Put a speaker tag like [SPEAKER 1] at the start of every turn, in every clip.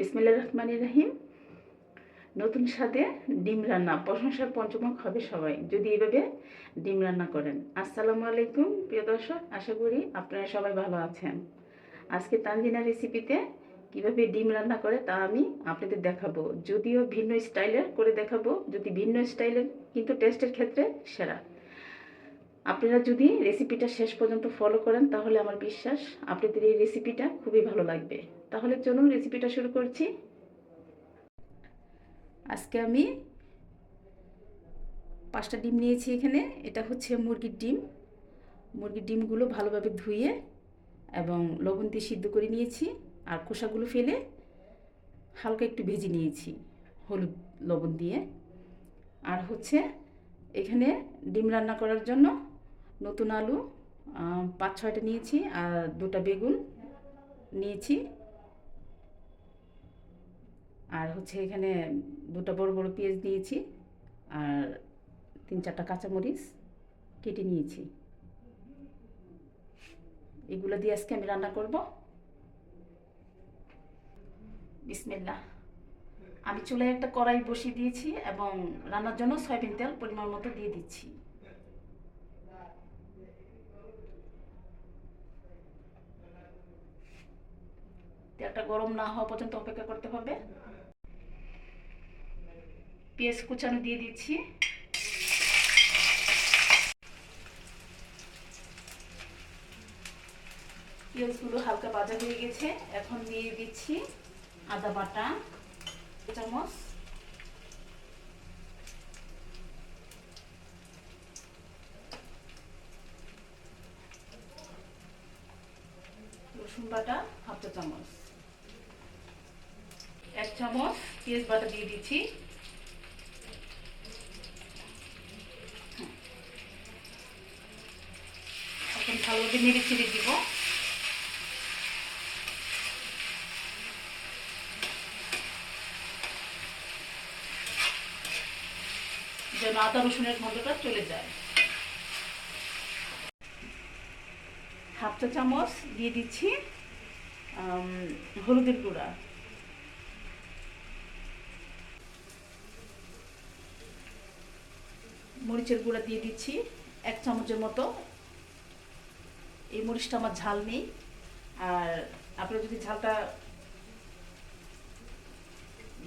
[SPEAKER 1] বিসমিল্লাহির রহমানির রহিম। নতুন স্বাদে ডিম রান্না প্রশংসার পঞ্চমুখ হবে সবাই যদি এভাবে ডিম রান্না করেন। আসসালামু আলাইকুম প্রিয় দর্শক, আশা করি আপনারা সবাই ভালো আছেন। আজকে তানজিনা রেসিপিতে কিভাবে ডিম রান্না করে তা আমি আপনাদের দেখাবো। যদিও ভিন্ন স্টাইলের করে দেখাবো, যদি ভিন্ন স্টাইলের কিন্তু টেস্টের ক্ষেত্রে সেরা। আপনারা যদি রেসিপিটা শেষ পর্যন্ত ফলো করেন তাহলে আমার বিশ্বাস আপনাদের এই রেসিপিটা খুবই ভালো লাগবে। তাহলে চলুন রেসিপিটা শুরু করছি। আজকে আমি 5টা ডিম নিয়েছি এখানে। এটা হচ্ছে মুরগির ডিম। মুরগির ডিমগুলো ভালোভাবে ধুয়ে এবং লবণ দিয়ে সিদ্ধ করে নিয়েছি, আর খোসাগুলো ফেলে হালকা একটু ভেজে নিয়েছি হলুদ লবণ দিয়ে। আর হচ্ছে এখানে ডিম রান্না করার জন্য নতুন আলু 5-6টা নিয়েছি, আর 2টা বেগুন নিয়েছি, আর হচ্ছে এখানে 2টা বড় বড় পেঁয়াজ নিয়েছি, আর 3-4টা কাঁচামরিচ কেটে নিয়েছি। এগুলো দিয়ে আজকে আমি রান্না করব। বিসমিল্লাহ। আমি চুলায় একটা কড়াই বসিয়ে দিয়েছি এবং রান্নার জন্য সয়াবিন তেল পরিমাণ মতো দিয়ে দিচ্ছি। তেলটা গরম না হওয়া পর্যন্ত অপেক্ষা করতে হবে। পেঁয়াজ কুচানো দিয়ে দিচ্ছি। পেঁয়াজগুলো হালকা ভাজা হয়ে গেছে, এখন দিয়ে দিচ্ছি আদা বাটা 1 চামচ, রসুন বাটা 1/2 চা চামচ, 1 চামচ পেঁয়াজ বাটা দিয়ে দিচ্ছি। এখন ভালোভাবে নেড়ে চেড়ে দিব। যেন আদা রসুনের গন্ধটা চলে যায়। 1/2 চা চামচ দিয়ে দিচ্ছি হলুদের গুঁড়া, মরিচের গুঁড়া দিয়ে দিচ্ছি 1 চামচের মতো। এই মরিচটা আমার ঝাল নেই, আর আপনারা যদি ঝালটা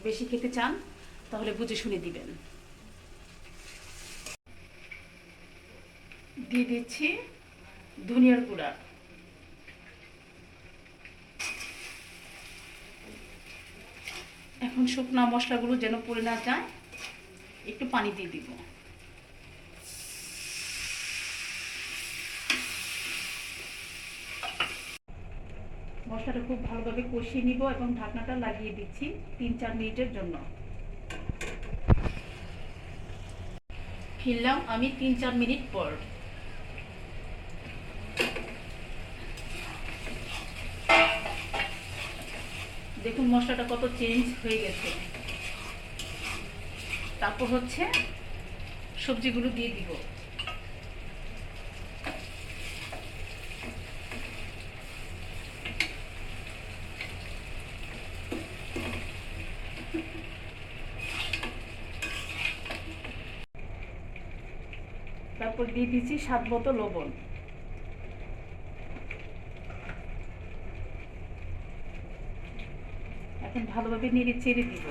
[SPEAKER 1] বেশি খেতে চান তাহলে বুঝে শুনে দিবেন। দিয়ে দিচ্ছি ধনিয়ার গুঁড়া, এখন শুকনা মশলাগুলো যেন পুড়ে না যায় একটু পানি দিয়ে দিব। মশলাটা খুব ভালোভাবে কষিয়ে নিব এবং ঢাকনাটা লাগিয়ে দিচ্ছি 3-4 মিনিটের জন্য। ফিরলাম আমি 3-4 মিনিট পর। দেখুন মশলাটা কত চেঞ্জ হয়ে গেছে। তারপর হচ্ছে সবজিগুলো দিয়ে দিব। তারপর দিয়ে দিচ্ছি স্বাদ মতো লবণ। এখন ভালোভাবে নেড়ে চেড়ে দিব।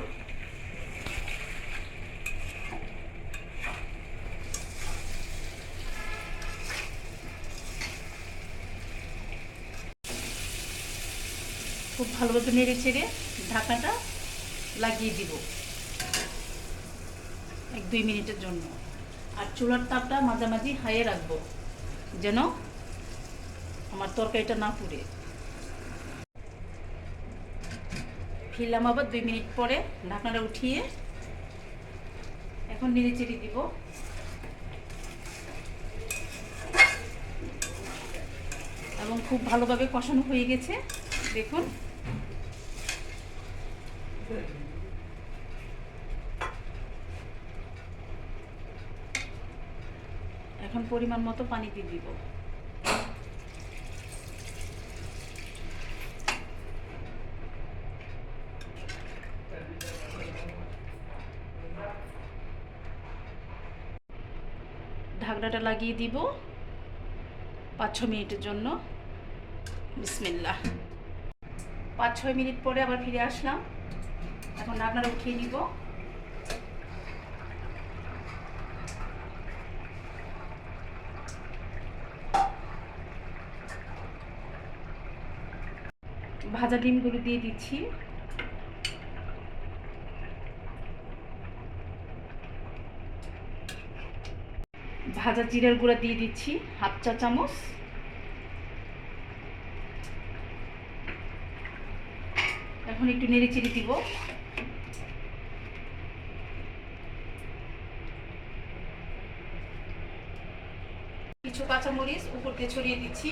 [SPEAKER 1] খুব ভালোভাবে নেড়ে চেড়ে ঢাকাটা লাগিয়ে দিব 1-2 মিনিটের জন্য। আর চুলার তাপটা মাঝামাঝি হাইয়ে রাখবো যেন আমার তরকারিটা না পুড়ে। ফিরলাম আবার 2 মিনিট পরে, ঢাকনাটা উঠিয়ে এখন নেড়ে চেড়ে দিব। এবং খুব ভালোভাবে কষানো হয়ে গেছে দেখুন। এখন পরিমাণ মতো পানি দিয়ে দিব। ঢাকনাটা লাগিয়ে দিব 5-6 মিনিটের জন্য। বিসমিল্লাহ। 5-6 মিনিট পরে আবার ফিরে আসলাম। এখন ঢাকনাটা উঠিয়ে নিব। ভাজা ডিমগুলো দিয়ে দিচ্ছি। ভাজা জিরার গুঁড়া দিয়ে দিচ্ছি 1/2 চা চামচ। এখন একটু নেড়ে চেড়ে দিব। কিছু কাঁচামরিচ উপর দিয়ে ছড়িয়ে দিচ্ছি।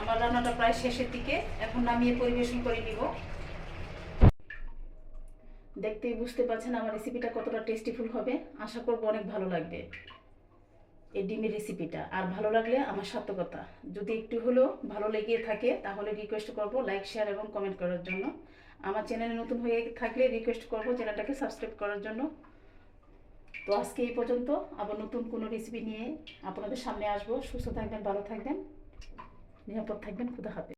[SPEAKER 1] আমার রান্নাটা প্রায় শেষের দিকে, এখন নামিয়ে পরিবেশন করে নিব। দেখতেই বুঝতে পারছেন আমার রেসিপিটা কতটা টেস্টিফুল হবে। আশা করব অনেক ভালো লাগবে এই ডিমের রেসিপিটা। আর ভালো লাগলে আমার সার্থকতা। যদি একটু হলেও ভালো লেগে থাকে তাহলে রিকোয়েস্ট করব লাইক, শেয়ার এবং কমেন্ট করার জন্য। আমার চ্যানেলে নতুন হয়ে থাকলে রিকোয়েস্ট করব চ্যানেলটাকে সাবস্ক্রাইব করার জন্য। তো আজকে এই পর্যন্ত, আবার নতুন কোনো রেসিপি নিয়ে আপনাদের সামনে আসবো। সুস্থ থাকবেন, ভালো থাকবেন, নিরাপদ থাকবেন। খুদা হাফেজ।